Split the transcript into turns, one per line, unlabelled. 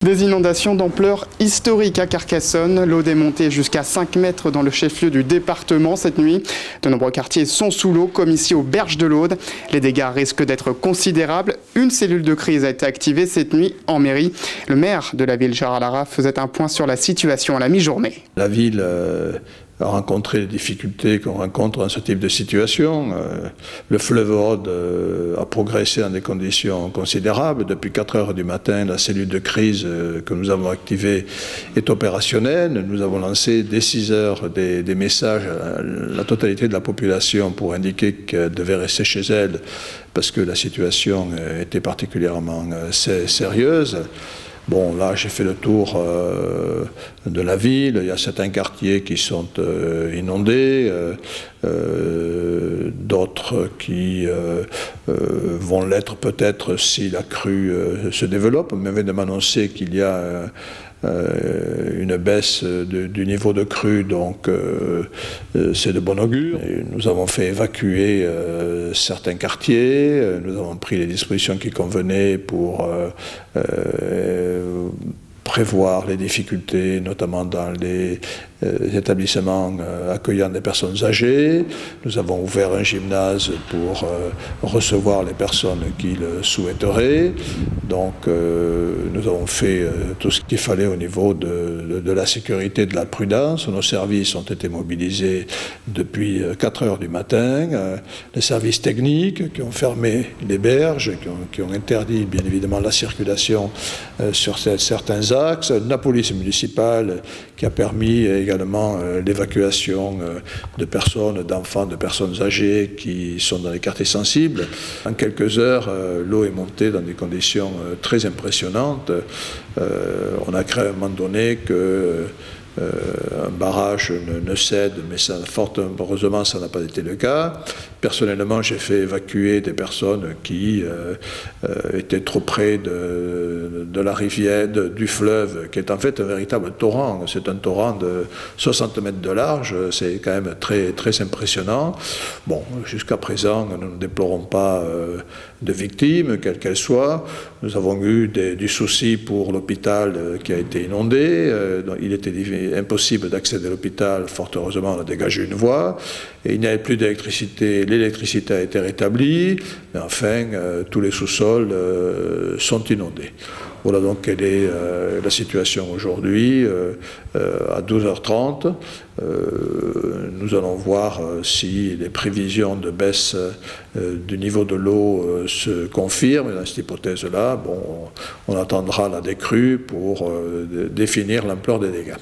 Des inondations d'ampleur historique à Carcassonne. L'eau est montée jusqu'à 5 mètres dans le chef-lieu du département cette nuit. De nombreux quartiers sont sous l'eau, comme ici aux Berges de l'Aude. Les dégâts risquent d'être considérables. Une cellule de crise a été activée cette nuit en mairie. Le maire de la ville, Gérard Lara, faisait un point sur la situation à la mi-journée.
La ville a rencontré les difficultés qu'on rencontre dans ce type de situation. Le fleuve Aude a progressé dans des conditions considérables. Depuis 4 heures du matin, la cellule de crise que nous avons activée est opérationnelle. Nous avons lancé dès 6 heures des messages à la totalité de la population pour indiquer qu'elle devait rester chez elle parce que la situation était particulièrement sérieuse. Bon, là, j'ai fait le tour de la ville. Il y a certains quartiers qui sont inondés, d'autres qui vont l'être peut-être si la crue se développe. On vient de m'annoncer qu'il y a une baisse du niveau de crue, donc c'est de bon augure. Et nous avons fait évacuer certains quartiers, nous avons pris les dispositions qui convenaient pour prévoir les difficultés, notamment dans les établissements accueillant des personnes âgées. Nous avons ouvert un gymnase pour recevoir les personnes qui le souhaiteraient. Donc nous avons fait tout ce qu'il fallait au niveau de la sécurité, de la prudence. Nos services ont été mobilisés depuis 4 heures du matin. Les services techniques qui ont fermé les berges, qui ont interdit bien évidemment la circulation sur certains axes. La police municipale qui a permis également l'évacuation de personnes, d'enfants, de personnes âgées qui sont dans les quartiers sensibles. En quelques heures, l'eau est montée dans des conditions très impressionnantes. On a cru à un moment donné que un barrage ne cède, mais fort heureusement ça n'a pas été le cas. Personnellement, j'ai fait évacuer des personnes qui étaient trop près de la rivière, du fleuve, qui est en fait un véritable torrent. C'est un torrent de 60 mètres de large, c'est quand même très, très impressionnant. Bon, jusqu'à présent, nous ne déplorons pas de victimes, quelles qu'elles soient. Nous avons eu du souci pour l'hôpital qui a été inondé. Il était impossible d'accéder à l'hôpital. Fort heureusement, on a dégagé une voie. Et il n'y avait plus d'électricité. L'électricité a été rétablie, mais enfin, tous les sous-sols sont inondés. Voilà donc quelle est la situation aujourd'hui. À 12h30, nous allons voir si les prévisions de baisse du niveau de l'eau se confirment. Dans cette hypothèse-là, bon, on attendra la décrue pour définir l'ampleur des dégâts.